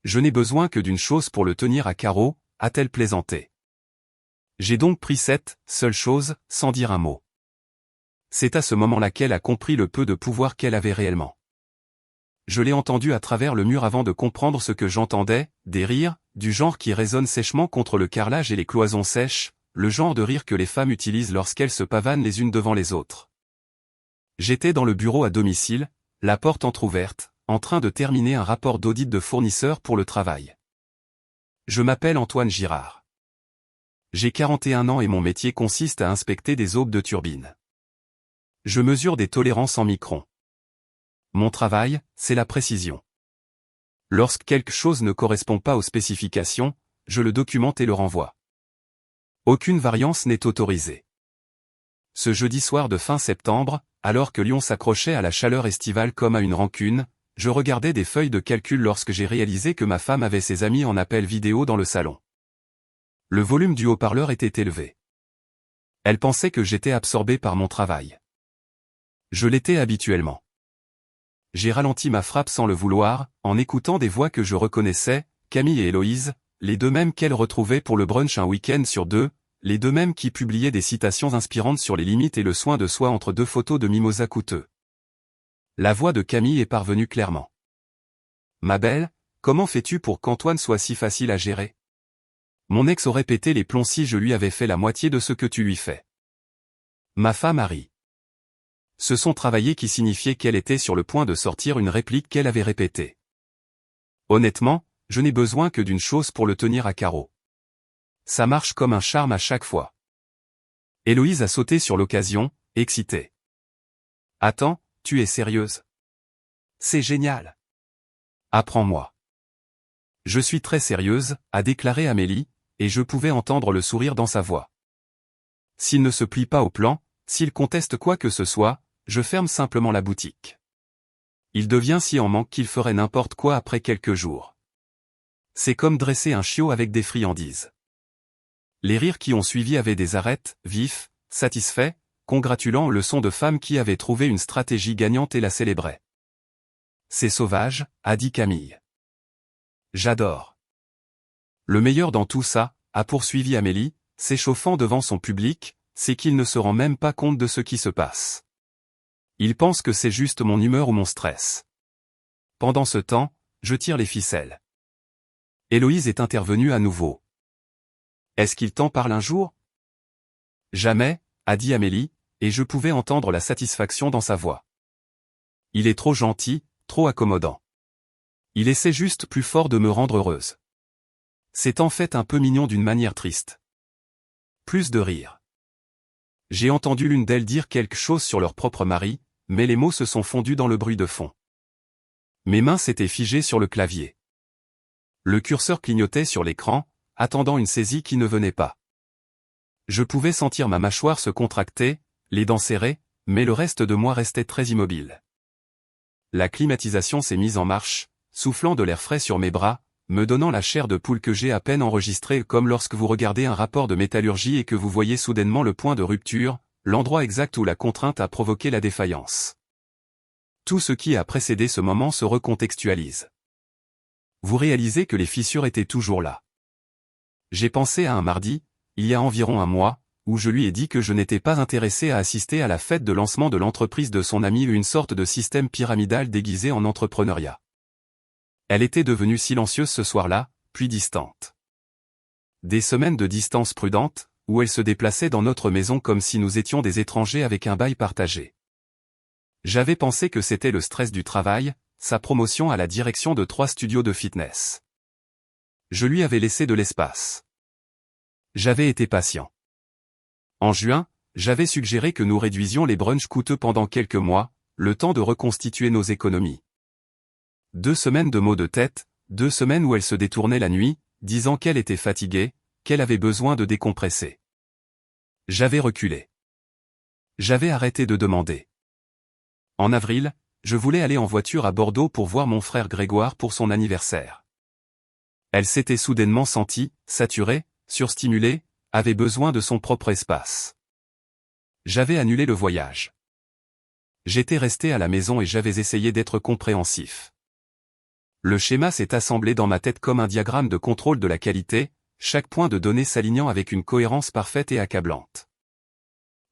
Je n'ai besoin que d'une chose pour le tenir à carreau, a-t-elle plaisanté. J'ai donc pris cette seule chose, sans dire un mot. C'est à ce moment-là qu'elle a compris le peu de pouvoir qu'elle avait réellement. Je l'ai entendue à travers le mur avant de comprendre ce que j'entendais, des rires, du genre qui résonnent sèchement contre le carrelage et les cloisons sèches, le genre de rire que les femmes utilisent lorsqu'elles se pavanent les unes devant les autres. J'étais dans le bureau à domicile, la porte entr'ouverte, en train de terminer un rapport d'audit de fournisseur pour le travail. Je m'appelle Antoine Girard. J'ai 41 ans et mon métier consiste à inspecter des aubes de turbines. Je mesure des tolérances en microns. Mon travail, c'est la précision. Lorsque quelque chose ne correspond pas aux spécifications, je le documente et le renvoie. Aucune variance n'est autorisée. Ce jeudi soir de fin septembre, alors que Lyon s'accrochait à la chaleur estivale comme à une rancune, je regardais des feuilles de calcul lorsque j'ai réalisé que ma femme avait ses amis en appel vidéo dans le salon. Le volume du haut-parleur était élevé. Elle pensait que j'étais absorbé par mon travail. Je l'étais habituellement. J'ai ralenti ma frappe sans le vouloir, en écoutant des voix que je reconnaissais, Camille et Héloïse, les deux mêmes qu'elle retrouvait pour le brunch un week-end sur deux, les deux mêmes qui publiaient des citations inspirantes sur les limites et le soin de soi entre deux photos de mimosa coûteux. La voix de Camille est parvenue clairement. « Ma belle, comment fais-tu pour qu'Antoine soit si facile à gérer ? Mon ex aurait pété les plombs si je lui avais fait la moitié de ce que tu lui fais. » Ma femme a ri. Ce son travaillé qui signifiait qu'elle était sur le point de sortir une réplique qu'elle avait répétée. Honnêtement, je n'ai besoin que d'une chose pour le tenir à carreau. Ça marche comme un charme à chaque fois. Héloïse a sauté sur l'occasion, excitée. Attends, tu es sérieuse? C'est génial. Apprends-moi. Je suis très sérieuse, a déclaré Amélie, et je pouvais entendre le sourire dans sa voix. S'il ne se plie pas au plan, s'il conteste quoi que ce soit, je ferme simplement la boutique. Il devient si en manque qu'il ferait n'importe quoi après quelques jours. C'est comme dresser un chiot avec des friandises. Les rires qui ont suivi avaient des arêtes, vifs, satisfaits, congratulant le son de femme qui avait trouvé une stratégie gagnante et la célébrait. C'est sauvage, a dit Camille. J'adore. Le meilleur dans tout ça, a poursuivi Amélie, s'échauffant devant son public, c'est qu'il ne se rend même pas compte de ce qui se passe. Il pense que c'est juste mon humeur ou mon stress. Pendant ce temps, je tire les ficelles. Héloïse est intervenue à nouveau. Est-ce qu'il t'en parle un jour? Jamais, a dit Amélie, et je pouvais entendre la satisfaction dans sa voix. Il est trop gentil, trop accommodant. Il essaie juste plus fort de me rendre heureuse. C'est en fait un peu mignon d'une manière triste. Plus de rire. J'ai entendu l'une d'elles dire quelque chose sur leur propre mari, mais les mots se sont fondus dans le bruit de fond. Mes mains s'étaient figées sur le clavier. Le curseur clignotait sur l'écran, attendant une saisie qui ne venait pas. Je pouvais sentir ma mâchoire se contracter, les dents serrées, mais le reste de moi restait très immobile. La climatisation s'est mise en marche, soufflant de l'air frais sur mes bras, me donnant la chair de poule que j'ai à peine enregistrée comme lorsque vous regardez un rapport de métallurgie et que vous voyez soudainement le point de rupture, l'endroit exact où la contrainte a provoqué la défaillance. Tout ce qui a précédé ce moment se recontextualise. Vous réalisez que les fissures étaient toujours là. J'ai pensé à un mardi, il y a environ un mois, où je lui ai dit que je n'étais pas intéressé à assister à la fête de lancement de l'entreprise de son ami, une sorte de système pyramidal déguisé en entrepreneuriat. Elle était devenue silencieuse ce soir-là, puis distante. Des semaines de distance prudente, où elle se déplaçait dans notre maison comme si nous étions des étrangers avec un bail partagé. J'avais pensé que c'était le stress du travail, sa promotion à la direction de 3 studios de fitness. Je lui avais laissé de l'espace. J'avais été patient. En juin, j'avais suggéré que nous réduisions les brunchs coûteux pendant quelques mois, le temps de reconstituer nos économies. 2 semaines de maux de tête, 2 semaines où elle se détournait la nuit, disant qu'elle était fatiguée, qu'elle avait besoin de décompresser. J'avais reculé. J'avais arrêté de demander. En avril, je voulais aller en voiture à Bordeaux pour voir mon frère Grégoire pour son anniversaire. Elle s'était soudainement sentie, saturée, surstimulée, avait besoin de son propre espace. J'avais annulé le voyage. J'étais resté à la maison et j'avais essayé d'être compréhensif. Le schéma s'est assemblé dans ma tête comme un diagramme de contrôle de la qualité, chaque point de données s'alignant avec une cohérence parfaite et accablante.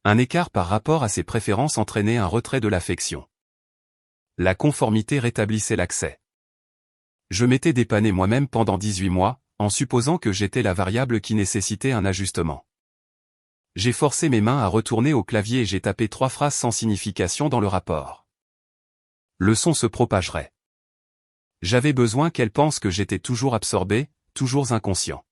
Un écart par rapport à ses préférences entraînait un retrait de l'affection. La conformité rétablissait l'accès. Je m'étais dépanné moi-même pendant 18 mois, en supposant que j'étais la variable qui nécessitait un ajustement. J'ai forcé mes mains à retourner au clavier et j'ai tapé 3 phrases sans signification dans le rapport. Le son se propagerait. J'avais besoin qu'elle pense que j'étais toujours absorbé, toujours inconscient.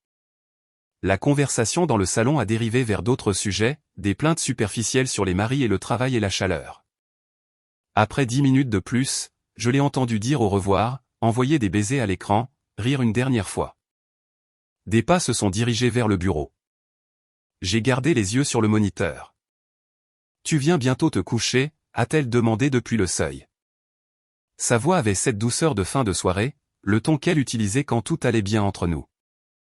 La conversation dans le salon a dérivé vers d'autres sujets, des plaintes superficielles sur les maris et le travail et la chaleur. Après 10 minutes de plus, je l'ai entendu dire au revoir, envoyer des baisers à l'écran, rire une dernière fois. Des pas se sont dirigés vers le bureau. J'ai gardé les yeux sur le moniteur. « Tu viens bientôt te coucher ?» a-t-elle demandé depuis le seuil. Sa voix avait cette douceur de fin de soirée, le ton qu'elle utilisait quand tout allait bien entre nous.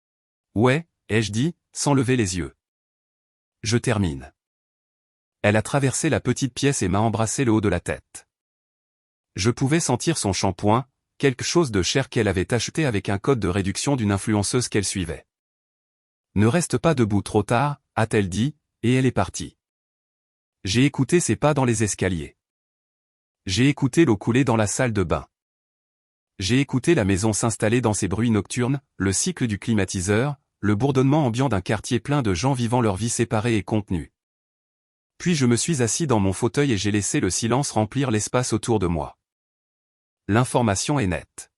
« Ouais », ai-je dit, sans lever les yeux. « Je termine. » Elle a traversé la petite pièce et m'a embrassé le haut de la tête. Je pouvais sentir son shampoing, quelque chose de cher qu'elle avait acheté avec un code de réduction d'une influenceuse qu'elle suivait. « Ne reste pas debout trop tard », a-t-elle dit, et elle est partie. J'ai écouté ses pas dans les escaliers. J'ai écouté l'eau couler dans la salle de bain. J'ai écouté la maison s'installer dans ses bruits nocturnes, le cycle du climatiseur, le bourdonnement ambiant d'un quartier plein de gens vivant leur vie séparée et contenue. Puis je me suis assis dans mon fauteuil et j'ai laissé le silence remplir l'espace autour de moi. L'information est nette.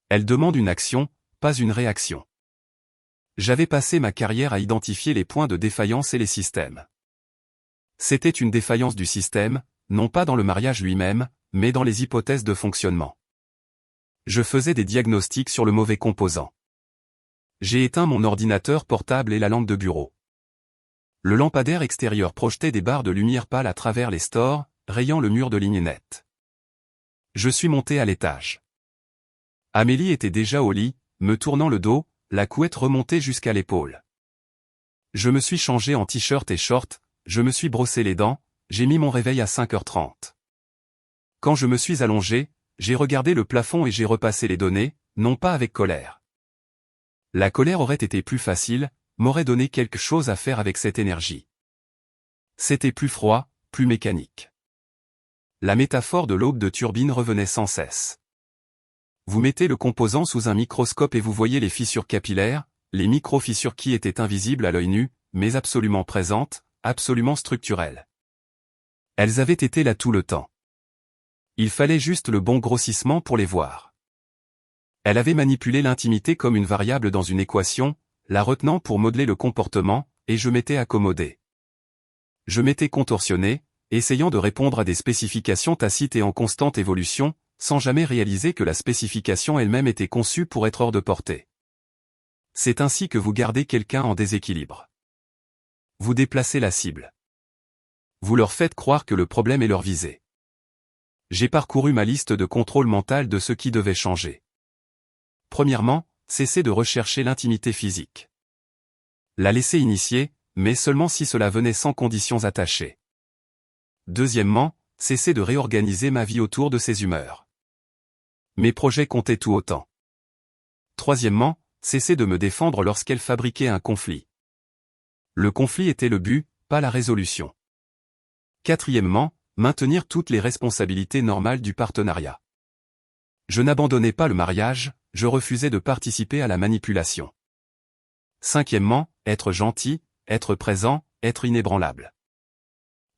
Elle demande une action, pas une réaction. J'avais passé ma carrière à identifier les points de défaillance et les systèmes. C'était une défaillance du système, non pas dans le mariage lui-même, mais dans les hypothèses de fonctionnement. Je faisais des diagnostics sur le mauvais composant. J'ai éteint mon ordinateur portable et la lampe de bureau. Le lampadaire extérieur projetait des barres de lumière pâle à travers les stores, rayant le mur de lignes nettes. Je suis monté à l'étage. Amélie était déjà au lit, me tournant le dos, la couette remontée jusqu'à l'épaule. Je me suis changé en t-shirt et short, je me suis brossé les dents, j'ai mis mon réveil à 5h30. Quand je me suis allongé, j'ai regardé le plafond et j'ai repassé les données, non pas avec colère. La colère aurait été plus facile, m'aurait donné quelque chose à faire avec cette énergie. C'était plus froid, plus mécanique. La métaphore de l'aube de turbine revenait sans cesse. Vous mettez le composant sous un microscope et vous voyez les fissures capillaires, les micro-fissures qui étaient invisibles à l'œil nu, mais absolument présentes, absolument structurelles. Elles avaient été là tout le temps. Il fallait juste le bon grossissement pour les voir. Elle avait manipulé l'intimité comme une variable dans une équation, la retenant pour modeler le comportement, et je m'étais accommodé. Je m'étais contorsionné, essayant de répondre à des spécifications tacites et en constante évolution, sans jamais réaliser que la spécification elle-même était conçue pour être hors de portée. C'est ainsi que vous gardez quelqu'un en déséquilibre. Vous déplacez la cible. Vous leur faites croire que le problème est leur visée. J'ai parcouru ma liste de contrôle mental de ce qui devait changer. Premièrement, cesser de rechercher l'intimité physique. La laisser initier, mais seulement si cela venait sans conditions attachées. Deuxièmement, cesser de réorganiser ma vie autour de ses humeurs. Mes projets comptaient tout autant. Troisièmement, cesser de me défendre lorsqu'elle fabriquait un conflit. Le conflit était le but, pas la résolution. Quatrièmement, maintenir toutes les responsabilités normales du partenariat. Je n'abandonnais pas le mariage, je refusais de participer à la manipulation. Cinquièmement, être gentil, être présent, être inébranlable.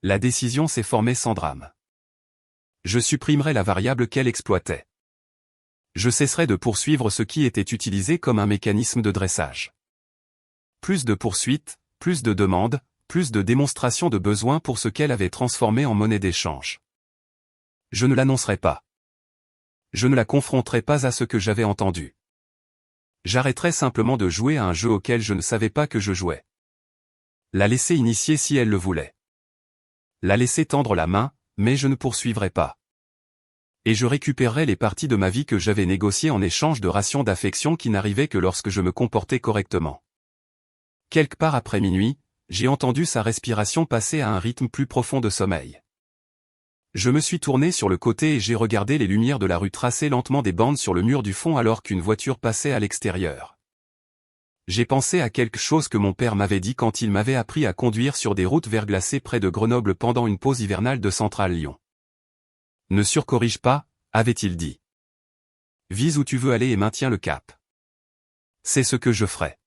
La décision s'est formée sans drame. Je supprimerai la variable qu'elle exploitait. Je cesserai de poursuivre ce qui était utilisé comme un mécanisme de dressage. Plus de poursuites, plus de demandes, plus de démonstrations de besoin pour ce qu'elle avait transformé en monnaie d'échange. Je ne l'annoncerai pas. Je ne la confronterai pas à ce que j'avais entendu. J'arrêterai simplement de jouer à un jeu auquel je ne savais pas que je jouais. La laisser initier si elle le voulait. La laisser tendre la main, mais je ne poursuivrai pas. Et je récupérerai les parties de ma vie que j'avais négociées en échange de rations d'affection qui n'arrivaient que lorsque je me comportais correctement. Quelque part après minuit, j'ai entendu sa respiration passer à un rythme plus profond de sommeil. Je me suis tourné sur le côté et j'ai regardé les lumières de la rue tracer lentement des bandes sur le mur du fond alors qu'une voiture passait à l'extérieur. J'ai pensé à quelque chose que mon père m'avait dit quand il m'avait appris à conduire sur des routes verglacées près de Grenoble pendant une pause hivernale de Centrale Lyon. Ne surcorrige pas, avait-il dit. Vise où tu veux aller et maintiens le cap. C'est ce que je ferai.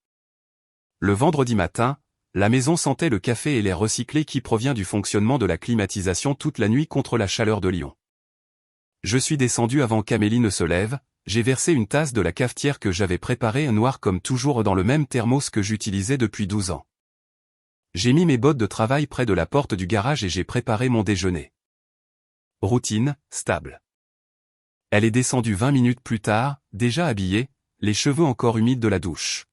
Le vendredi matin, la maison sentait le café et l'air recyclé qui provient du fonctionnement de la climatisation toute la nuit contre la chaleur de Lyon. Je suis descendu avant qu'Amélie ne se lève, j'ai versé une tasse de la cafetière que j'avais préparée noire comme toujours dans le même thermos que j'utilisais depuis 12 ans. J'ai mis mes bottes de travail près de la porte du garage et j'ai préparé mon déjeuner. Routine, stable. Elle est descendue 20 minutes plus tard, déjà habillée, les cheveux encore humides de la douche.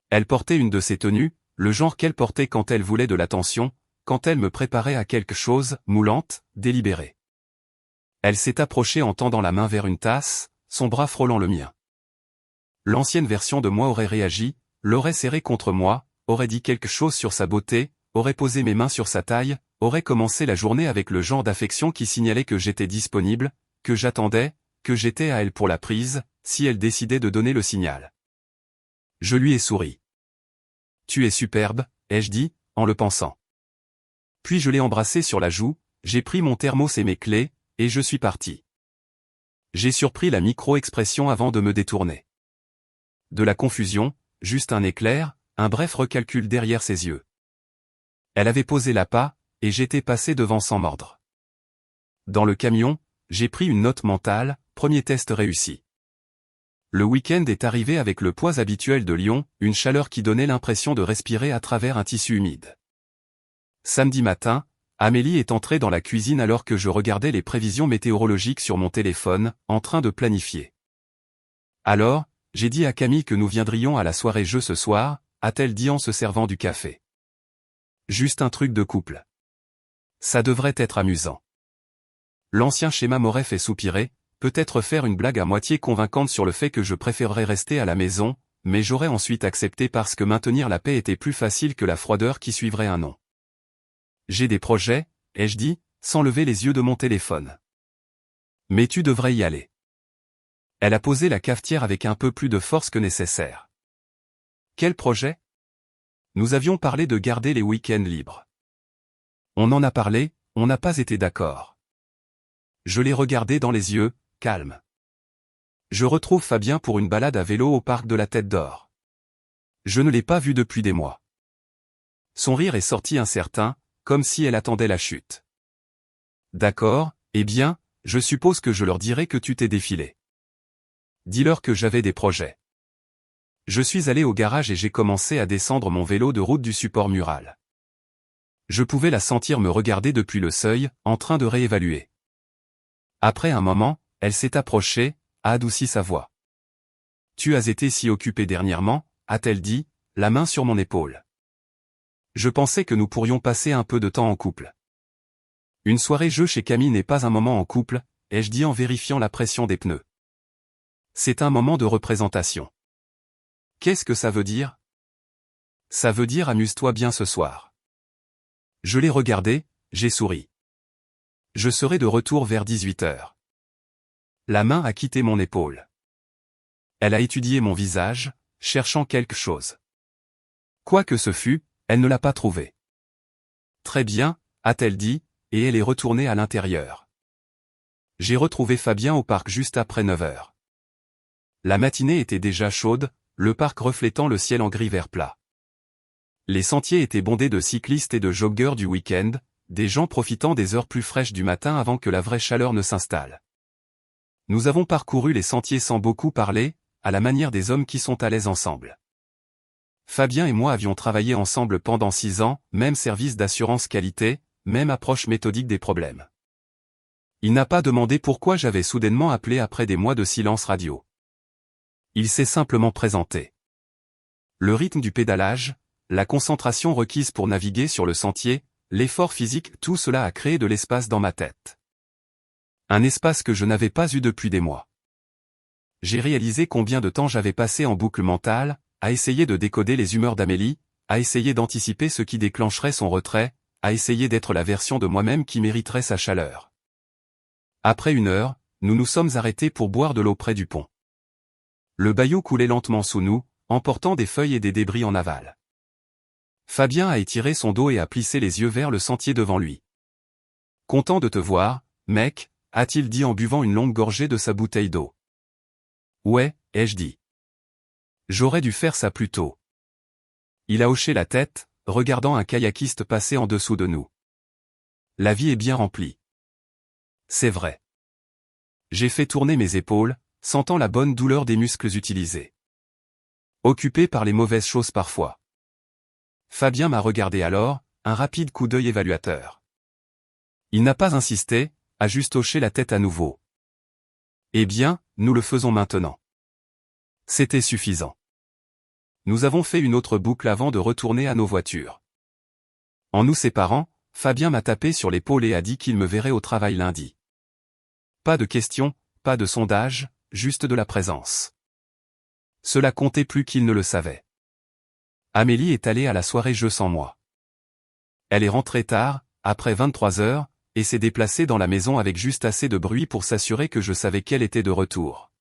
Elle portait une de ses tenues, le genre qu'elle portait quand elle voulait de l'attention, quand elle me préparait à quelque chose, moulante, délibérée. Elle s'est approchée en tendant la main vers une tasse, son bras frôlant le mien. L'ancienne version de moi aurait réagi, l'aurait serré contre moi, aurait dit quelque chose sur sa beauté, aurait posé mes mains sur sa taille, aurait commencé la journée avec le genre d'affection qui signalait que j'étais disponible, que j'attendais, que j'étais à elle pour la prise, si elle décidait de donner le signal. Je lui ai souri. Tu es superbe, ai-je dit, en le pensant. Puis je l'ai embrassée sur la joue, j'ai pris mon thermos et mes clés, et je suis parti. J'ai surpris la micro-expression avant de me détourner. De la confusion, juste un éclair, un bref recalcul derrière ses yeux. Elle avait posé l'appât, et j'étais passé devant sans mordre. Dans le camion, j'ai pris une note mentale, premier test réussi. Le week-end est arrivé avec le poids habituel de Lyon, une chaleur qui donnait l'impression de respirer à travers un tissu humide. Samedi matin, Amélie est entrée dans la cuisine alors que je regardais les prévisions météorologiques sur mon téléphone, en train de planifier. Alors, j'ai dit à Camille que nous viendrions à la soirée jeu ce soir, a-t-elle dit en se servant du café. Juste un truc de couple. Ça devrait être amusant. L'ancien schéma m'aurait fait soupirer, peut-être faire une blague à moitié convaincante sur le fait que je préférerais rester à la maison, mais j'aurais ensuite accepté parce que maintenir la paix était plus facile que la froideur qui suivrait un non. J'ai des projets, ai-je dit, sans lever les yeux de mon téléphone. Mais tu devrais y aller. Elle a posé la cafetière avec un peu plus de force que nécessaire. Quel projet ? Nous avions parlé de garder les week-ends libres. On en a parlé, on n'a pas été d'accord. Je l'ai regardé dans les yeux, calme. Je retrouve Fabien pour une balade à vélo au parc de la Tête d'Or. Je ne l'ai pas vu depuis des mois. Son rire est sorti incertain, comme si elle attendait la chute. D'accord, eh bien, je suppose que je leur dirai que tu t'es défilé. Dis-leur que j'avais des projets. Je suis allé au garage et j'ai commencé à descendre mon vélo de route du support mural. Je pouvais la sentir me regarder depuis le seuil, en train de réévaluer. Après un moment, elle s'est approchée, a adouci sa voix. Tu as été si occupé dernièrement, a-t-elle dit, la main sur mon épaule. Je pensais que nous pourrions passer un peu de temps en couple. Une soirée jeu chez Camille n'est pas un moment en couple, ai-je dit en vérifiant la pression des pneus. C'est un moment de représentation. Qu'est-ce que ça veut dire ? Ça veut dire amuse-toi bien ce soir. Je l'ai regardé, j'ai souri. Je serai de retour vers 18h. La main a quitté mon épaule. Elle a étudié mon visage, cherchant quelque chose. Quoi que ce fût, elle ne l'a pas trouvé. Très bien, a-t-elle dit, et elle est retournée à l'intérieur. J'ai retrouvé Fabien au parc juste après 9h. La matinée était déjà chaude, le parc reflétant le ciel en gris vert plat. Les sentiers étaient bondés de cyclistes et de joggeurs du week-end, des gens profitant des heures plus fraîches du matin avant que la vraie chaleur ne s'installe. Nous avons parcouru les sentiers sans beaucoup parler, à la manière des hommes qui sont à l'aise ensemble. Fabien et moi avions travaillé ensemble pendant 6 ans, même service d'assurance qualité, même approche méthodique des problèmes. Il n'a pas demandé pourquoi j'avais soudainement appelé après des mois de silence radio. Il s'est simplement présenté. Le rythme du pédalage, la concentration requise pour naviguer sur le sentier, l'effort physique, tout cela a créé de l'espace dans ma tête. Un espace que je n'avais pas eu depuis des mois. J'ai réalisé combien de temps j'avais passé en boucle mentale, à essayer de décoder les humeurs d'Amélie, à essayer d'anticiper ce qui déclencherait son retrait, à essayer d'être la version de moi-même qui mériterait sa chaleur. Après 1 heure, nous nous sommes arrêtés pour boire de l'eau près du pont. Le bayou coulait lentement sous nous, emportant des feuilles et des débris en aval. Fabien a étiré son dos et a plissé les yeux vers le sentier devant lui. « Content de te voir, mec », a-t-il dit en buvant une longue gorgée de sa bouteille d'eau. « Ouais », ai-je dit. « J'aurais dû faire ça plus tôt. » Il a hoché la tête, regardant un kayakiste passer en dessous de nous. « La vie est bien remplie. » C'est vrai. J'ai fait tourner mes épaules, sentant la bonne douleur des muscles utilisés. Occupé par les mauvaises choses parfois. Fabien m'a regardé alors, un rapide coup d'œil évaluateur. Il n'a pas insisté, a juste hoché la tête à nouveau. Eh bien, nous le faisons maintenant. C'était suffisant. Nous avons fait une autre boucle avant de retourner à nos voitures. En nous séparant, Fabien m'a tapé sur l'épaule et a dit qu'il me verrait au travail lundi. Pas de questions, pas de sondage, juste de la présence. Cela comptait plus qu'il ne le savait. Amélie est allée à la soirée jeu sans moi. Elle est rentrée tard, après 23 heures, et s'est déplacée dans la maison avec juste assez de bruit pour s'assurer que je savais qu'elle était de retour.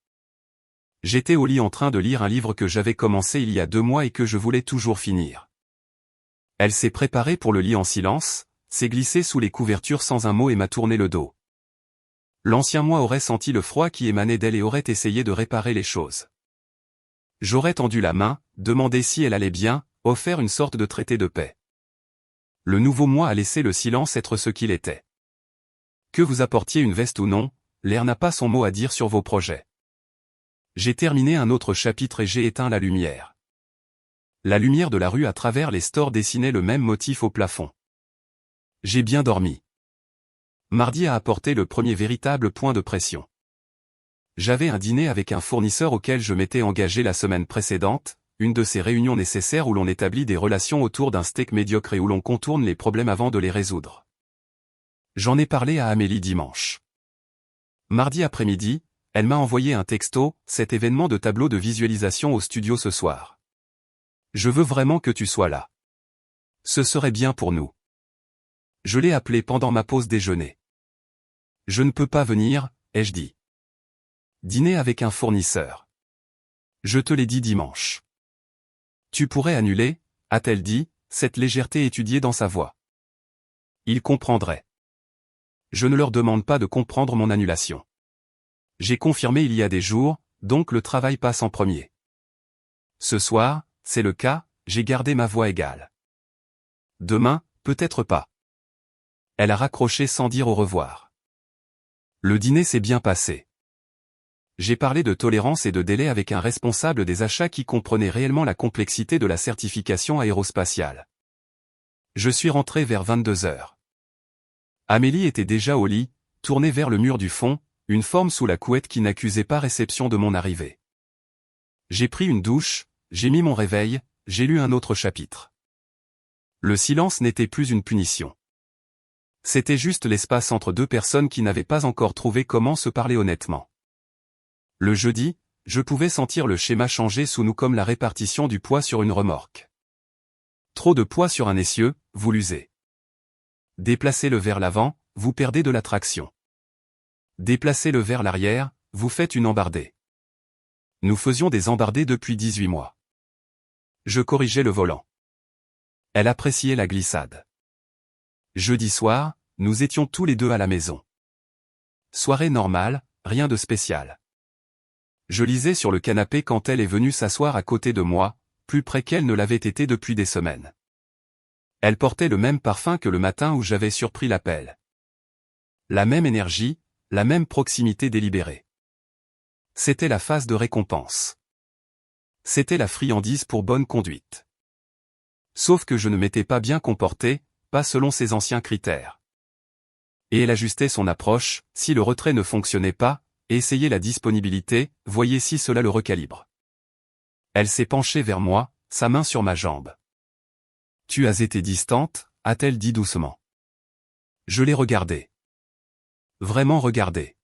J'étais au lit en train de lire un livre que j'avais commencé il y a 2 mois et que je voulais toujours finir. Elle s'est préparée pour le lit en silence, s'est glissée sous les couvertures sans un mot et m'a tourné le dos. L'ancien moi aurait senti le froid qui émanait d'elle et aurait essayé de réparer les choses. J'aurais tendu la main, demandé si elle allait bien, offert une sorte de traité de paix. Le nouveau moi a laissé le silence être ce qu'il était. Que vous apportiez une veste ou non, l'air n'a pas son mot à dire sur vos projets. J'ai terminé un autre chapitre et j'ai éteint la lumière. La lumière de la rue à travers les stores dessinait le même motif au plafond. J'ai bien dormi. Mardi a apporté le premier véritable point de pression. J'avais un dîner avec un fournisseur auquel je m'étais engagé la semaine précédente, une de ces réunions nécessaires où l'on établit des relations autour d'un steak médiocre et où l'on contourne les problèmes avant de les résoudre. J'en ai parlé à Amélie dimanche. Mardi après-midi, elle m'a envoyé un texto, cet événement de tableau de visualisation au studio ce soir. Je veux vraiment que tu sois là. Ce serait bien pour nous. Je l'ai appelé pendant ma pause déjeuner. Je ne peux pas venir, ai-je dit. Dîner avec un fournisseur. Je te l'ai dit dimanche. Tu pourrais annuler, a-t-elle dit, cette légèreté étudiée dans sa voix. Ils comprendraient. Je ne leur demande pas de comprendre mon annulation. J'ai confirmé il y a des jours, donc le travail passe en premier. Ce soir, c'est le cas, j'ai gardé ma voix égale. Demain, peut-être pas. Elle a raccroché sans dire au revoir. Le dîner s'est bien passé. J'ai parlé de tolérance et de délai avec un responsable des achats qui comprenait réellement la complexité de la certification aérospatiale. Je suis rentré vers 22 heures. Amélie était déjà au lit, tournée vers le mur du fond, une forme sous la couette qui n'accusait pas réception de mon arrivée. J'ai pris une douche, j'ai mis mon réveil, j'ai lu un autre chapitre. Le silence n'était plus une punition. C'était juste l'espace entre 2 personnes qui n'avaient pas encore trouvé comment se parler honnêtement. Le jeudi, je pouvais sentir le schéma changer sous nous comme la répartition du poids sur une remorque. Trop de poids sur un essieu, vous l'usez. Déplacez-le vers l'avant, vous perdez de la traction. Déplacez-le vers l'arrière, vous faites une embardée. Nous faisions des embardées depuis 18 mois. Je corrigeais le volant. Elle appréciait la glissade. Jeudi soir, nous étions tous les 2 à la maison. Soirée normale, rien de spécial. Je lisais sur le canapé quand elle est venue s'asseoir à côté de moi, plus près qu'elle ne l'avait été depuis des semaines. Elle portait le même parfum que le matin où j'avais surpris l'appel. La même énergie, la même proximité délibérée. C'était la phase de récompense. C'était la friandise pour bonne conduite. Sauf que je ne m'étais pas bien comporté, pas selon ses anciens critères. Et elle ajustait son approche, si le retrait ne fonctionnait pas, et essayait la disponibilité, voyez si cela le recalibre. Elle s'est penchée vers moi, sa main sur ma jambe. Tu as été distante, a-t-elle dit doucement. Je l'ai regardée. Vraiment regardée.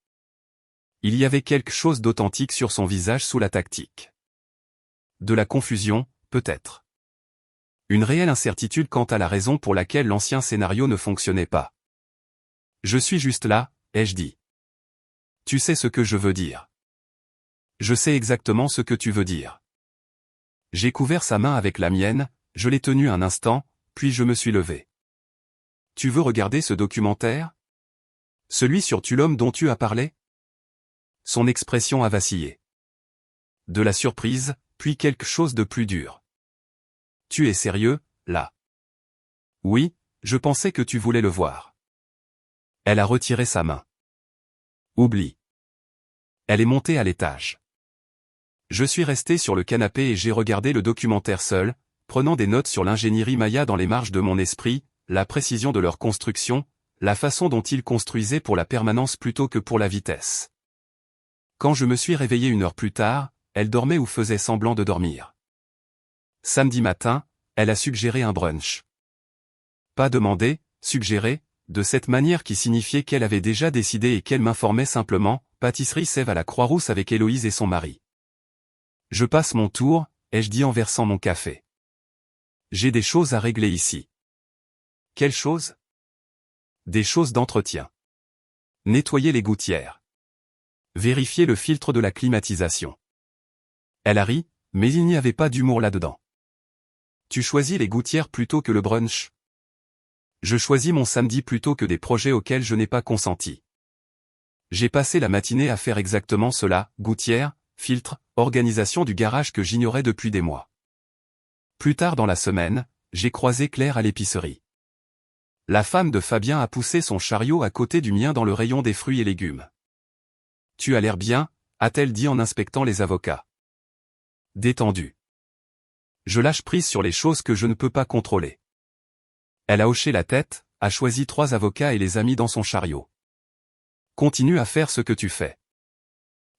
Il y avait quelque chose d'authentique sur son visage sous la tactique. De la confusion, peut-être. Une réelle incertitude quant à la raison pour laquelle l'ancien scénario ne fonctionnait pas. Je suis juste là, ai-je dit. Tu sais ce que je veux dire. Je sais exactement ce que tu veux dire. J'ai couvert sa main avec la mienne, je l'ai tenue un instant, puis je me suis levé. Tu veux regarder ce documentaire? Celui sur l'homme dont tu as parlé? Son expression a vacillé. De la surprise, puis quelque chose de plus dur. Tu es sérieux, là? Oui, je pensais que tu voulais le voir. Elle a retiré sa main. Oublie. Elle est montée à l'étage. Je suis resté sur le canapé et j'ai regardé le documentaire seul, prenant des notes sur l'ingénierie Maya dans les marges de mon esprit, la précision de leur construction, la façon dont ils construisaient pour la permanence plutôt que pour la vitesse. Quand je me suis réveillé 1 heure plus tard, elle dormait ou faisait semblant de dormir. Samedi matin, elle a suggéré un brunch. Pas demandé, suggéré, de cette manière qui signifiait qu'elle avait déjà décidé et qu'elle m'informait simplement, pâtisserie Sève à la Croix-Rousse avec Héloïse et son mari. Je passe mon tour, ai-je dit en versant mon café. J'ai des choses à régler ici. Quelles choses? Des choses d'entretien. Nettoyer les gouttières. Vérifier le filtre de la climatisation. Elle a ri, mais il n'y avait pas d'humour là-dedans. Tu choisis les gouttières plutôt que le brunch? Je choisis mon samedi plutôt que des projets auxquels je n'ai pas consenti. J'ai passé la matinée à faire exactement cela, gouttières, filtre, organisation du garage que j'ignorais depuis des mois. Plus tard dans la semaine, j'ai croisé Claire à l'épicerie. La femme de Fabien a poussé son chariot à côté du mien dans le rayon des fruits et légumes. Tu as l'air bien, a-t-elle dit en inspectant les avocats. Détendu. Je lâche prise sur les choses que je ne peux pas contrôler. Elle a hoché la tête, a choisi 3 avocats et les a mis dans son chariot. Continue à faire ce que tu fais.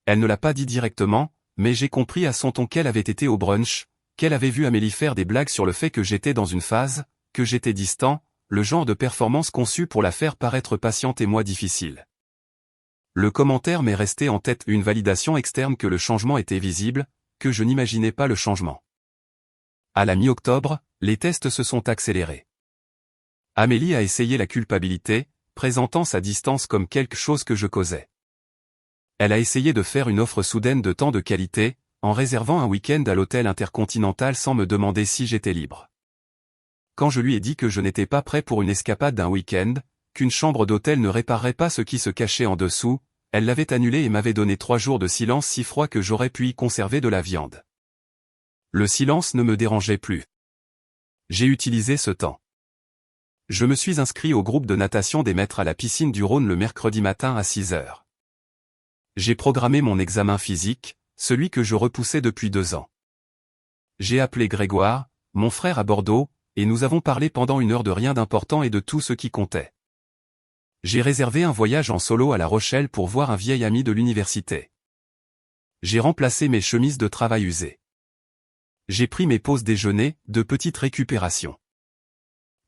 Elle ne l'a pas dit directement, mais j'ai compris à son ton qu'elle avait été au brunch, qu'elle avait vu Amélie faire des blagues sur le fait que j'étais dans une phase, que j'étais distant, le genre de performance conçue pour la faire paraître patiente et moi difficile. Le commentaire m'est resté en tête, une validation externe que le changement était visible, que je n'imaginais pas le changement. À la mi-octobre, les tests se sont accélérés. Amélie a essayé la culpabilité, présentant sa distance comme quelque chose que je causais. Elle a essayé de faire une offre soudaine de temps de qualité, en réservant un week-end à l'hôtel Intercontinental sans me demander si j'étais libre. Quand je lui ai dit que je n'étais pas prêt pour une escapade d'un week-end, qu'une chambre d'hôtel ne réparerait pas ce qui se cachait en dessous, elle l'avait annulé et m'avait donné 3 jours de silence si froid que j'aurais pu y conserver de la viande. Le silence ne me dérangeait plus. J'ai utilisé ce temps. Je me suis inscrit au groupe de natation des maîtres à la piscine du Rhône le mercredi matin à 6 heures. J'ai programmé mon examen physique, celui que je repoussais depuis 2 ans. J'ai appelé Grégoire, mon frère à Bordeaux, et nous avons parlé pendant 1 heure de rien d'important et de tout ce qui comptait. J'ai réservé un voyage en solo à La Rochelle pour voir un vieil ami de l'université. J'ai remplacé mes chemises de travail usées. J'ai pris mes pauses déjeuner, de petites récupérations.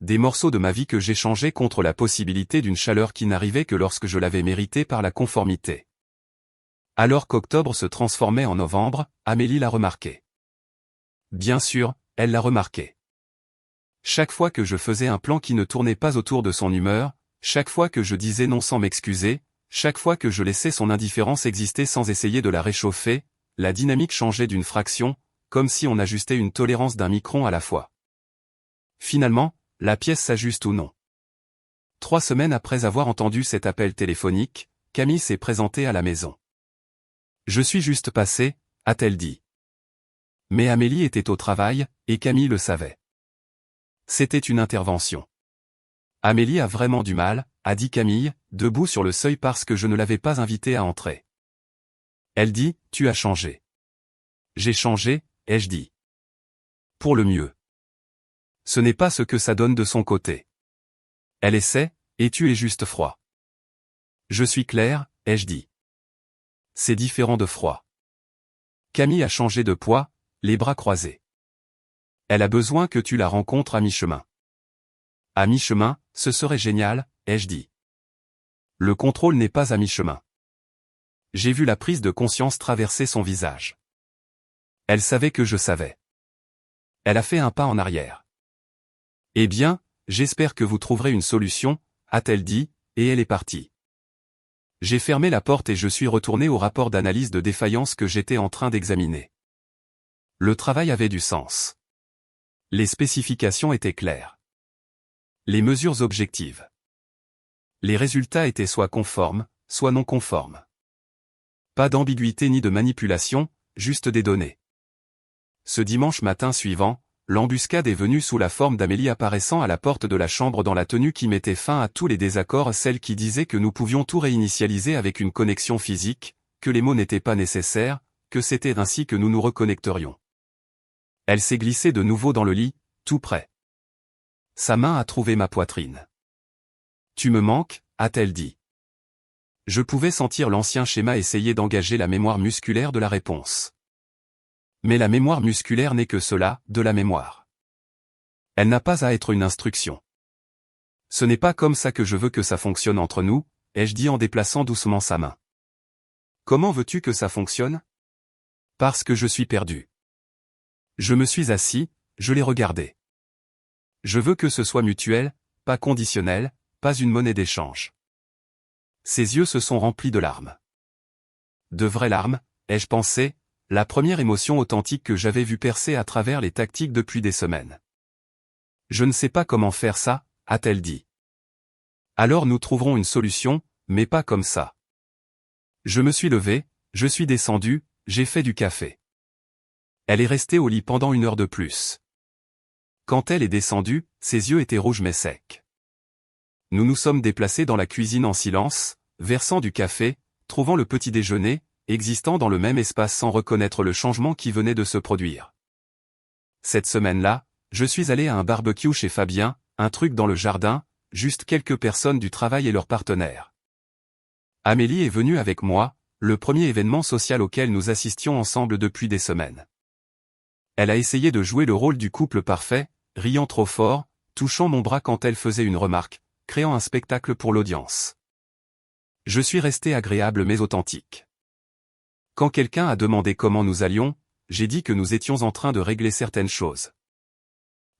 Des morceaux de ma vie que j'échangeais contre la possibilité d'une chaleur qui n'arrivait que lorsque je l'avais méritée par la conformité. Alors qu'octobre se transformait en novembre, Amélie l'a remarqué. Bien sûr, elle l'a remarqué. Chaque fois que je faisais un plan qui ne tournait pas autour de son humeur, chaque fois que je disais non sans m'excuser, chaque fois que je laissais son indifférence exister sans essayer de la réchauffer, la dynamique changeait d'une fraction, comme si on ajustait une tolérance d'un micron à la fois. Finalement, la pièce s'ajuste ou non. 3 semaines après avoir entendu cet appel téléphonique, Camille s'est présentée à la maison. Je suis juste passé, a-t-elle dit. Mais Amélie était au travail, et Camille le savait. C'était une intervention. Amélie a vraiment du mal, a dit Camille, debout sur le seuil parce que je ne l'avais pas invitée à entrer. Elle dit, tu as changé. J'ai changé, ai-je dit. Pour le mieux. Ce n'est pas ce que ça donne de son côté. Elle essaie, et tu es juste froid. Je suis clair, ai-je dit. C'est différent de froid. Camille a changé de poids, les bras croisés. Elle a besoin que tu la rencontres à mi-chemin. À mi-chemin, ce serait génial, ai-je dit. Le contrôle n'est pas à mi-chemin. J'ai vu la prise de conscience traverser son visage. Elle savait que je savais. Elle a fait un pas en arrière. Eh bien, j'espère que vous trouverez une solution, a-t-elle dit, et elle est partie. J'ai fermé la porte et je suis retourné au rapport d'analyse de défaillance que j'étais en train d'examiner. Le travail avait du sens. Les spécifications étaient claires. Les mesures objectives. Les résultats étaient soit conformes, soit non conformes. Pas d'ambiguïté ni de manipulation, juste des données. Ce dimanche matin suivant, l'embuscade est venue sous la forme d'Amélie apparaissant à la porte de la chambre dans la tenue qui mettait fin à tous les désaccords, celle qui disait que nous pouvions tout réinitialiser avec une connexion physique, que les mots n'étaient pas nécessaires, que c'était ainsi que nous nous reconnecterions. Elle s'est glissée de nouveau dans le lit, tout près. Sa main a trouvé ma poitrine. « Tu me manques » a-t-elle dit. Je pouvais sentir l'ancien schéma essayer d'engager la mémoire musculaire de la réponse. Mais la mémoire musculaire n'est que cela, de la mémoire. Elle n'a pas à être une instruction. Ce n'est pas comme ça que je veux que ça fonctionne entre nous, ai-je dit en déplaçant doucement sa main. Comment veux-tu que ça fonctionne? Parce que je suis perdu. Je me suis assis, je l'ai regardé. Je veux que ce soit mutuel, pas conditionnel, pas une monnaie d'échange. Ses yeux se sont remplis de larmes. De vraies larmes, ai-je pensé, la première émotion authentique que j'avais vue percer à travers les tactiques depuis des semaines. Je ne sais pas comment faire ça, a-t-elle dit. Alors nous trouverons une solution, mais pas comme ça. Je me suis levé, je suis descendu, j'ai fait du café. Elle est restée au lit pendant 1 heure de plus. Quand elle est descendue, ses yeux étaient rouges mais secs. Nous nous sommes déplacés dans la cuisine en silence, versant du café, trouvant le petit déjeuner, existant dans le même espace sans reconnaître le changement qui venait de se produire. Cette semaine-là, je suis allé à un barbecue chez Fabien, un truc dans le jardin, juste quelques personnes du travail et leurs partenaires. Amélie est venue avec moi, le premier événement social auquel nous assistions ensemble depuis des semaines. Elle a essayé de jouer le rôle du couple parfait, riant trop fort, touchant mon bras quand elle faisait une remarque, créant un spectacle pour l'audience. Je suis resté agréable mais authentique. Quand quelqu'un a demandé comment nous allions, j'ai dit que nous étions en train de régler certaines choses.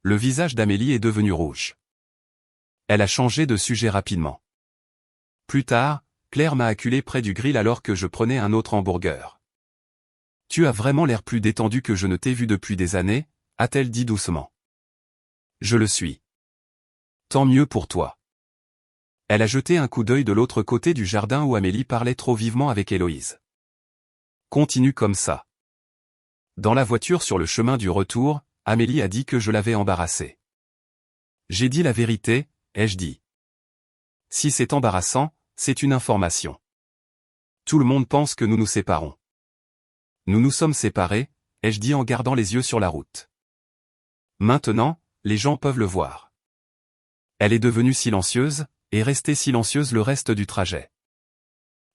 Le visage d'Amélie est devenu rouge. Elle a changé de sujet rapidement. Plus tard, Claire m'a acculé près du grill alors que je prenais un autre hamburger. « Tu as vraiment l'air plus détendu que je ne t'ai vu depuis des années » a-t-elle dit doucement. « Je le suis. »« Tant mieux pour toi. » Elle a jeté un coup d'œil de l'autre côté du jardin où Amélie parlait trop vivement avec Héloïse. Continue comme ça. Dans la voiture sur le chemin du retour, Amélie a dit que je l'avais embarrassée. J'ai dit la vérité, ai-je dit. Si c'est embarrassant, c'est une information. Tout le monde pense que nous nous séparons. Nous nous sommes séparés, ai-je dit en gardant les yeux sur la route. Maintenant, les gens peuvent le voir. Elle est devenue silencieuse, et restée silencieuse le reste du trajet.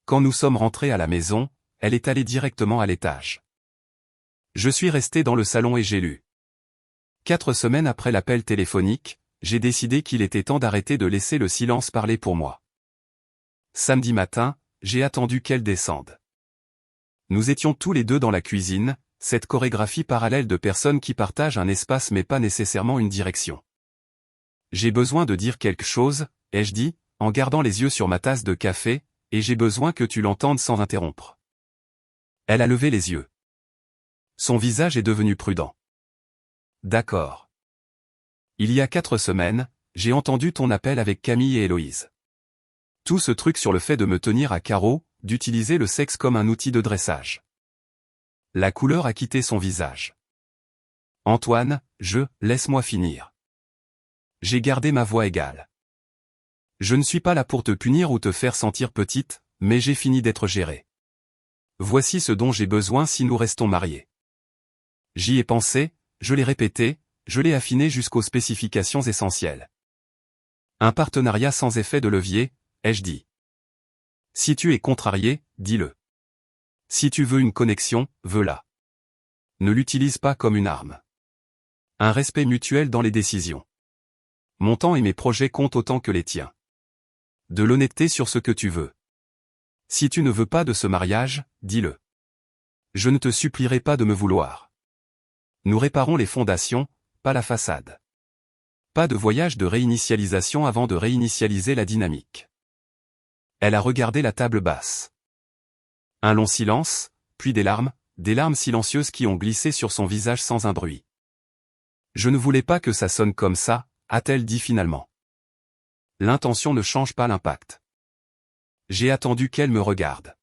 Quand nous sommes rentrés à la maison, elle est allée directement à l'étage. Je suis resté dans le salon et j'ai lu. 4 semaines après l'appel téléphonique, j'ai décidé qu'il était temps d'arrêter de laisser le silence parler pour moi. Samedi matin, j'ai attendu qu'elle descende. Nous étions tous les deux dans la cuisine, cette chorégraphie parallèle de personnes qui partagent un espace mais pas nécessairement une direction. J'ai besoin de dire quelque chose, ai-je dit, en gardant les yeux sur ma tasse de café, et j'ai besoin que tu l'entendes sans interrompre. Elle a levé les yeux. Son visage est devenu prudent. D'accord. Il y a 4 semaines, j'ai entendu ton appel avec Camille et Héloïse. Tout ce truc sur le fait de me tenir à carreau, d'utiliser le sexe comme un outil de dressage. La couleur a quitté son visage. Antoine, laisse-moi finir. J'ai gardé ma voix égale. Je ne suis pas là pour te punir ou te faire sentir petite, mais j'ai fini d'être géré. Voici ce dont j'ai besoin si nous restons mariés. J'y ai pensé, je l'ai répété, je l'ai affiné jusqu'aux spécifications essentielles. Un partenariat sans effet de levier, ai-je dit. Si tu es contrarié, dis-le. Si tu veux une connexion, veux-la. Ne l'utilise pas comme une arme. Un respect mutuel dans les décisions. Mon temps et mes projets comptent autant que les tiens. De l'honnêteté sur ce que tu veux. Si tu ne veux pas de ce mariage, dis-le. Je ne te supplierai pas de me vouloir. Nous réparons les fondations, pas la façade. Pas de voyage de réinitialisation avant de réinitialiser la dynamique. Elle a regardé la table basse. Un long silence, puis des larmes silencieuses qui ont glissé sur son visage sans un bruit. Je ne voulais pas que ça sonne comme ça, a-t-elle dit finalement. L'intention ne change pas l'impact. J'ai attendu qu'elle me regarde.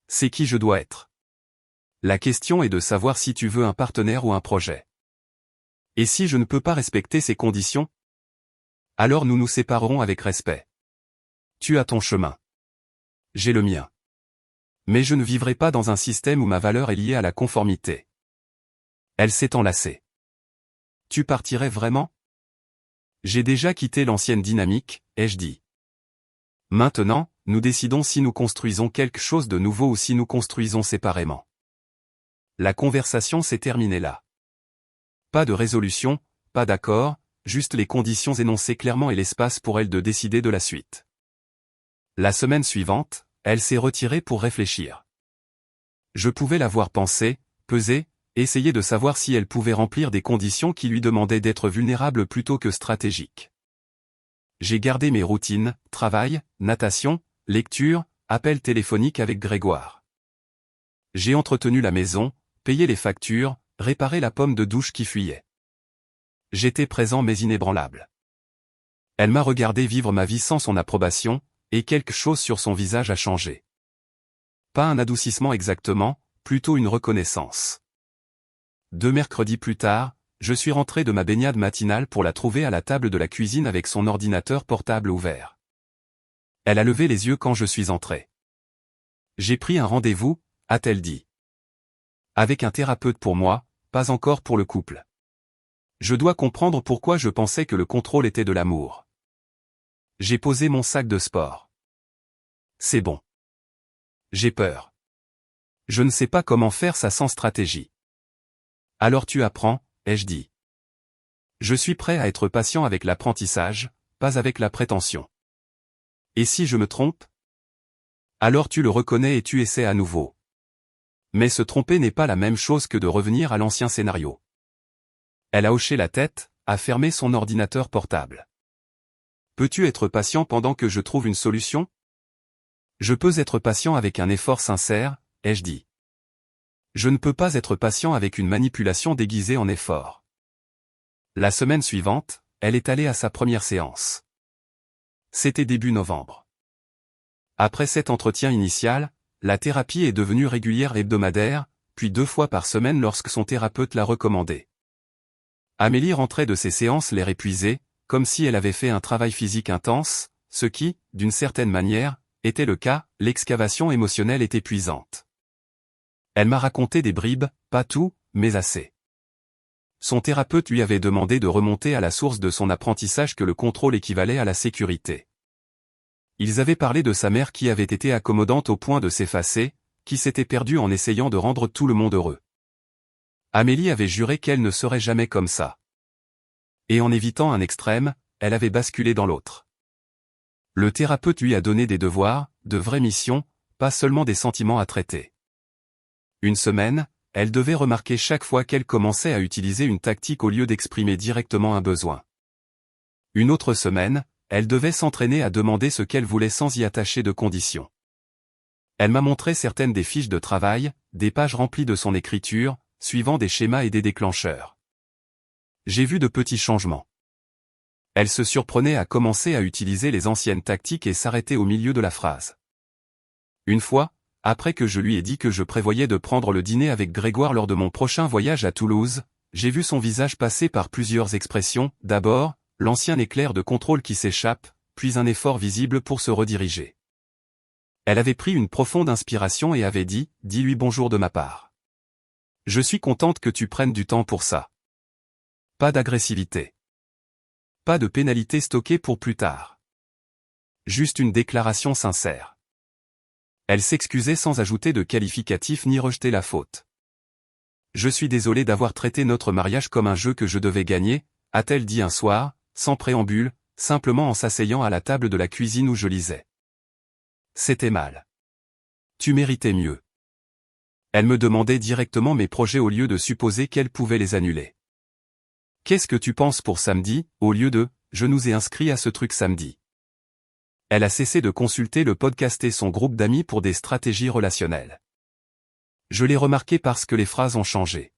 C'est qui je dois être. La question est de savoir si tu veux un partenaire ou un projet. Et si je ne peux pas respecter ces conditions? Alors nous nous séparerons avec respect. Tu as ton chemin. J'ai le mien. Mais je ne vivrai pas dans un système où ma valeur est liée à la conformité. Elle s'est enlacée. Tu partirais vraiment? J'ai déjà quitté l'ancienne dynamique, ai-je dit. Maintenant, nous décidons si nous construisons quelque chose de nouveau ou si nous construisons séparément. La conversation s'est terminée là. Pas de résolution, pas d'accord, juste les conditions énoncées clairement et l'espace pour elle de décider de la suite. La semaine suivante, elle s'est retirée pour réfléchir. Je pouvais la voir penser, peser, essayer de savoir si elle pouvait remplir des conditions qui lui demandaient d'être vulnérable plutôt que stratégique. J'ai gardé mes routines, travail, natation, lecture, appel téléphonique avec Grégoire. J'ai entretenu la maison, payé les factures, réparé la pomme de douche qui fuyait. J'étais présent mais inébranlable. Elle m'a regardé vivre ma vie sans son approbation, et quelque chose sur son visage a changé. Pas un adoucissement exactement, plutôt une reconnaissance. 2 mercredis plus tard, je suis rentré de ma baignade matinale pour la trouver à la table de la cuisine avec son ordinateur portable ouvert. Elle a levé les yeux quand je suis entré. J'ai pris un rendez-vous, a-t-elle dit. Avec un thérapeute pour moi, pas encore pour le couple. Je dois comprendre pourquoi je pensais que le contrôle était de l'amour. J'ai posé mon sac de sport. C'est bon. J'ai peur. Je ne sais pas comment faire ça sans stratégie. Alors tu apprends, ai-je dit. Je suis prêt à être patient avec l'apprentissage, pas avec la prétention. Et si je me trompe? Alors tu le reconnais et tu essaies à nouveau. Mais se tromper n'est pas la même chose que de revenir à l'ancien scénario. Elle a hoché la tête, a fermé son ordinateur portable. Peux-tu être patient pendant que je trouve une solution? Je peux être patient avec un effort sincère, ai-je dit. Je ne peux pas être patient avec une manipulation déguisée en effort. La semaine suivante, elle est allée à sa première séance. C'était début novembre. Après cet entretien initial, la thérapie est devenue régulière hebdomadaire, puis 2 fois par semaine lorsque son thérapeute l'a recommandé. Amélie rentrait de ses séances l'air épuisée, comme si elle avait fait un travail physique intense, ce qui, d'une certaine manière, était le cas, l'excavation émotionnelle est épuisante. Elle m'a raconté des bribes, pas tout, mais assez. Son thérapeute lui avait demandé de remonter à la source de son apprentissage que le contrôle équivalait à la sécurité. Ils avaient parlé de sa mère qui avait été accommodante au point de s'effacer, qui s'était perdue en essayant de rendre tout le monde heureux. Amélie avait juré qu'elle ne serait jamais comme ça. Et en évitant un extrême, elle avait basculé dans l'autre. Le thérapeute lui a donné des devoirs, de vraies missions, pas seulement des sentiments à traiter. Une semaine, elle devait remarquer chaque fois qu'elle commençait à utiliser une tactique au lieu d'exprimer directement un besoin. Une autre semaine, elle devait s'entraîner à demander ce qu'elle voulait sans y attacher de conditions. Elle m'a montré certaines des fiches de travail, des pages remplies de son écriture, suivant des schémas et des déclencheurs. J'ai vu de petits changements. Elle se surprenait à commencer à utiliser les anciennes tactiques et s'arrêter au milieu de la phrase. Une fois, après que je lui ai dit que je prévoyais de prendre le dîner avec Grégoire lors de mon prochain voyage à Toulouse, j'ai vu son visage passer par plusieurs expressions, d'abord, l'ancien éclair de contrôle qui s'échappe, puis un effort visible pour se rediriger. Elle avait pris une profonde inspiration et avait dit, « Dis-lui bonjour de ma part. Je suis contente que tu prennes du temps pour ça. » Pas d'agressivité. Pas de pénalité stockée pour plus tard. Juste une déclaration sincère. Elle s'excusait sans ajouter de qualificatif ni rejeter la faute. Je suis désolée d'avoir traité notre mariage comme un jeu que je devais gagner, a-t-elle dit un soir, sans préambule, simplement en s'asseyant à la table de la cuisine où je lisais. C'était mal. Tu méritais mieux. Elle me demandait directement mes projets au lieu de supposer qu'elle pouvait les annuler. Qu'est-ce que tu penses pour samedi, au lieu de « je nous ai inscrits à ce truc samedi ». Elle a cessé de consulter le podcast et son groupe d'amis pour des stratégies relationnelles. Je l'ai remarqué parce que les phrases ont changé.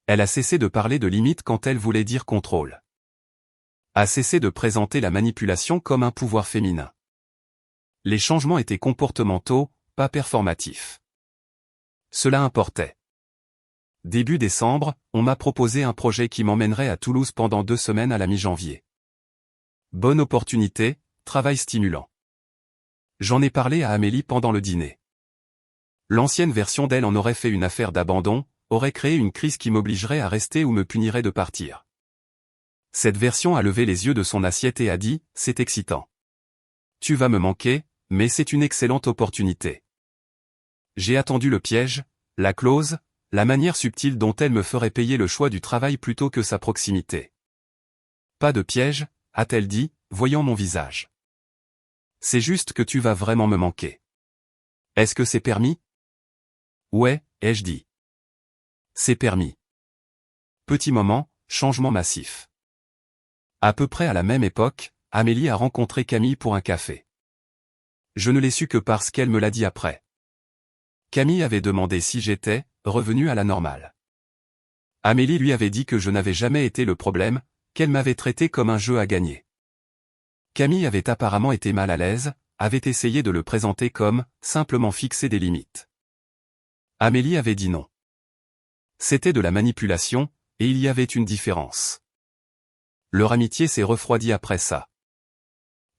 Elle a cessé de parler de limites quand elle voulait dire contrôle. A cessé de présenter la manipulation comme un pouvoir féminin. Les changements étaient comportementaux, pas performatifs. Cela importait. Début décembre, on m'a proposé un projet qui m'emmènerait à Toulouse pendant 2 semaines à la mi-janvier. Bonne opportunité, travail stimulant. J'en ai parlé à Amélie pendant le dîner. L'ancienne version d'elle en aurait fait une affaire d'abandon, aurait créé une crise qui m'obligerait à rester ou me punirait de partir. Cette version a levé les yeux de son assiette et a dit, c'est excitant. Tu vas me manquer, mais c'est une excellente opportunité. J'ai attendu le piège, la clause, la manière subtile dont elle me ferait payer le choix du travail plutôt que sa proximité. Pas de piège, a-t-elle dit, voyant mon visage. C'est juste que tu vas vraiment me manquer. Est-ce que c'est permis? Ouais, ai-je dit. C'est permis. Petit moment, changement massif. À peu près à la même époque, Amélie a rencontré Camille pour un café. Je ne l'ai su que parce qu'elle me l'a dit après. Camille avait demandé si j'étais revenu à la normale. Amélie lui avait dit que je n'avais jamais été le problème, qu'elle m'avait traité comme un jeu à gagner. Camille avait apparemment été mal à l'aise, avait essayé de le présenter comme simplement fixer des limites. Amélie avait dit non. C'était de la manipulation, et il y avait une différence. Leur amitié s'est refroidie après ça.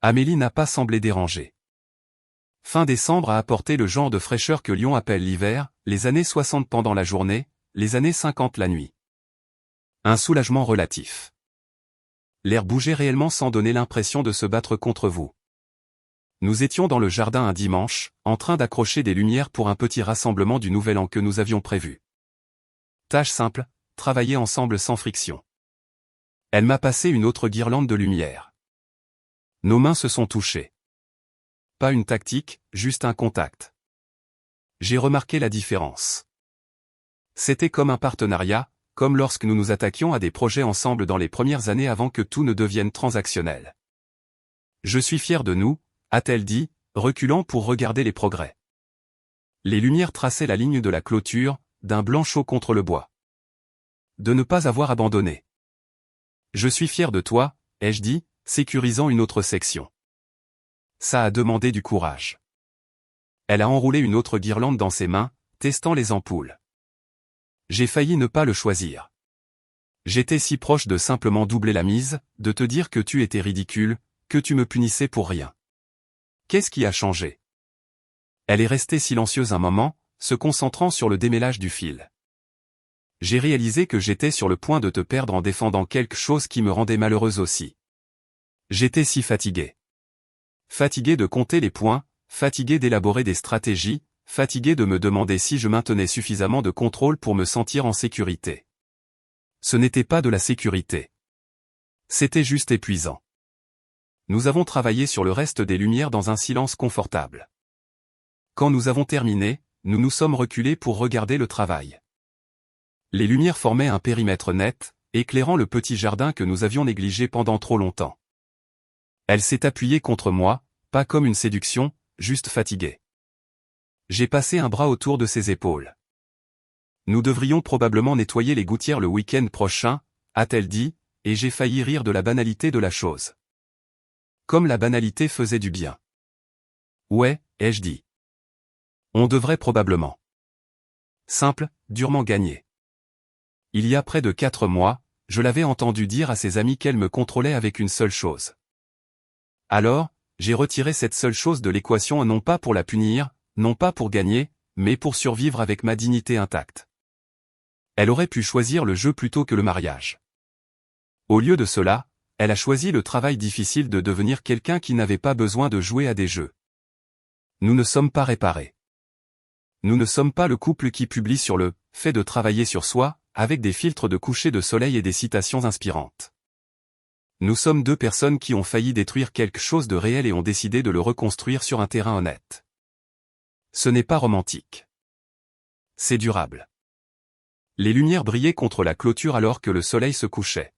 Amélie n'a pas semblé dérangée. Fin décembre a apporté le genre de fraîcheur que Lyon appelle l'hiver, les années 60 pendant la journée, les années 50 la nuit. Un soulagement relatif. L'air bougeait réellement sans donner l'impression de se battre contre vous. Nous étions dans le jardin un dimanche, en train d'accrocher des lumières pour un petit rassemblement du Nouvel An que nous avions prévu. Tâche simple, travailler ensemble sans friction. Elle m'a passé une autre guirlande de lumière. Nos mains se sont touchées. Pas une tactique, juste un contact. J'ai remarqué la différence. C'était comme un partenariat, comme lorsque nous nous attaquions à des projets ensemble dans les premières années avant que tout ne devienne transactionnel. Je suis fier de nous, a-t-elle dit, reculant pour regarder les progrès. Les lumières traçaient la ligne de la clôture, d'un blanc chaud contre le bois. De ne pas avoir abandonné. Je suis fier de toi, ai-je dit, sécurisant une autre section. Ça a demandé du courage. Elle a enroulé une autre guirlande dans ses mains, testant les ampoules. J'ai failli ne pas le choisir. J'étais si proche de simplement doubler la mise, de te dire que tu étais ridicule, que tu me punissais pour rien. Qu'est-ce qui a changé? Elle est restée silencieuse un moment, se concentrant sur le démêlage du fil. J'ai réalisé que j'étais sur le point de te perdre en défendant quelque chose qui me rendait malheureuse aussi. J'étais si fatigué. Fatigué de compter les points, fatigué d'élaborer des stratégies, fatigué de me demander si je maintenais suffisamment de contrôle pour me sentir en sécurité. Ce n'était pas de la sécurité. C'était juste épuisant. Nous avons travaillé sur le reste des lumières dans un silence confortable. Quand nous avons terminé, nous nous sommes reculés pour regarder le travail. Les lumières formaient un périmètre net, éclairant le petit jardin que nous avions négligé pendant trop longtemps. Elle s'est appuyée contre moi, pas comme une séduction, juste fatiguée. J'ai passé un bras autour de ses épaules. Nous devrions probablement nettoyer les gouttières le week-end prochain, a-t-elle dit, et j'ai failli rire de la banalité de la chose. Comme la banalité faisait du bien. Ouais, ai-je dit. On devrait probablement. Simple, durement gagné. Il y a près de 4 mois, je l'avais entendu dire à ses amis qu'elle me contrôlait avec une seule chose. Alors, j'ai retiré cette seule chose de l'équation non pas pour la punir, non pas pour gagner, mais pour survivre avec ma dignité intacte. Elle aurait pu choisir le jeu plutôt que le mariage. Au lieu de cela, elle a choisi le travail difficile de devenir quelqu'un qui n'avait pas besoin de jouer à des jeux. Nous ne sommes pas réparés. Nous ne sommes pas le couple qui publie sur le fait de travailler sur soi, avec des filtres de coucher de soleil et des citations inspirantes. Nous sommes 2 personnes qui ont failli détruire quelque chose de réel et ont décidé de le reconstruire sur un terrain honnête. Ce n'est pas romantique. C'est durable. Les lumières brillaient contre la clôture alors que le soleil se couchait.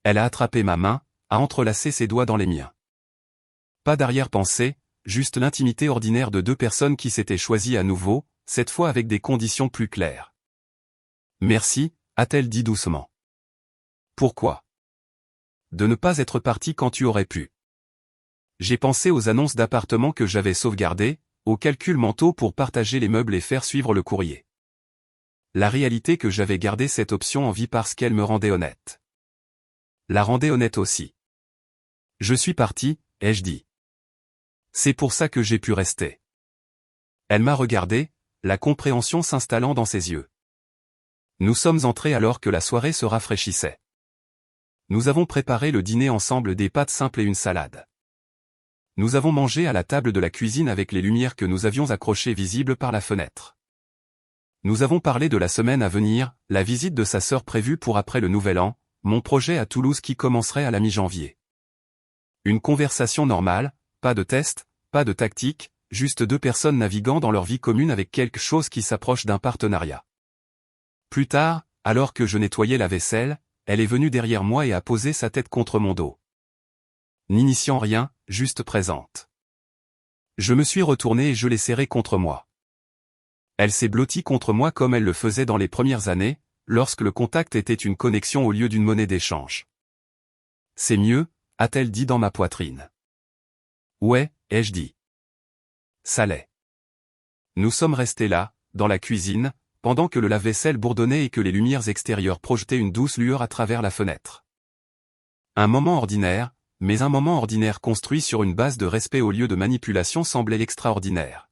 Elle a attrapé ma main, a entrelacé ses doigts dans les miens. Pas d'arrière-pensée, juste l'intimité ordinaire de deux personnes qui s'étaient choisies à nouveau, cette fois avec des conditions plus claires. Merci, a-t-elle dit doucement. Pourquoi? De ne pas être parti quand tu aurais pu. J'ai pensé aux annonces d'appartements que j'avais sauvegardées, aux calculs mentaux pour partager les meubles et faire suivre le courrier. La réalité que j'avais gardé cette option en vie parce qu'elle me rendait honnête. La rendait honnête aussi. Je suis parti, ai-je dit. C'est pour ça que j'ai pu rester. Elle m'a regardé, la compréhension s'installant dans ses yeux. Nous sommes entrés alors que la soirée se rafraîchissait. Nous avons préparé le dîner ensemble, des pâtes simples et une salade. Nous avons mangé à la table de la cuisine avec les lumières que nous avions accrochées visibles par la fenêtre. Nous avons parlé de la semaine à venir, la visite de sa sœur prévue pour après le Nouvel An, mon projet à Toulouse qui commencerait à la mi-janvier. Une conversation normale, pas de test, pas de tactique, juste deux personnes naviguant dans leur vie commune avec quelque chose qui s'approche d'un partenariat. Plus tard, alors que je nettoyais la vaisselle, elle est venue derrière moi et a posé sa tête contre mon dos. N'initiant rien, juste présente. Je me suis retourné et je l'ai serrée contre moi. Elle s'est blottie contre moi comme elle le faisait dans les premières années, lorsque le contact était une connexion au lieu d'une monnaie d'échange. C'est mieux, a-t-elle dit dans ma poitrine. Ouais, ai-je dit. Ça l'est. Nous sommes restés là, dans la cuisine, pendant que le lave-vaisselle bourdonnait et que les lumières extérieures projetaient une douce lueur à travers la fenêtre. Un moment ordinaire, mais un moment ordinaire construit sur une base de respect au lieu de manipulation semblait extraordinaire.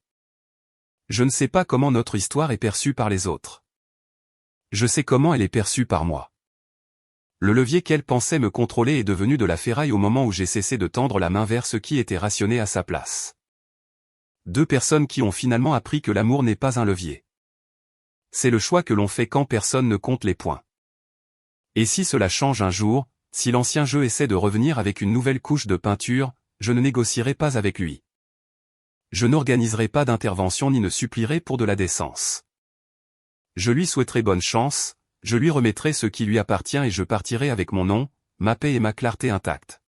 Je ne sais pas comment notre histoire est perçue par les autres. Je sais comment elle est perçue par moi. Le levier qu'elle pensait me contrôler est devenu de la ferraille au moment où j'ai cessé de tendre la main vers ce qui était rationné à sa place. Deux personnes qui ont finalement appris que l'amour n'est pas un levier. C'est le choix que l'on fait quand personne ne compte les points. Et si cela change un jour, si l'ancien jeu essaie de revenir avec une nouvelle couche de peinture, je ne négocierai pas avec lui. Je n'organiserai pas d'intervention ni ne supplierai pour de la décence. Je lui souhaiterai bonne chance, je lui remettrai ce qui lui appartient et je partirai avec mon nom, ma paix et ma clarté intactes.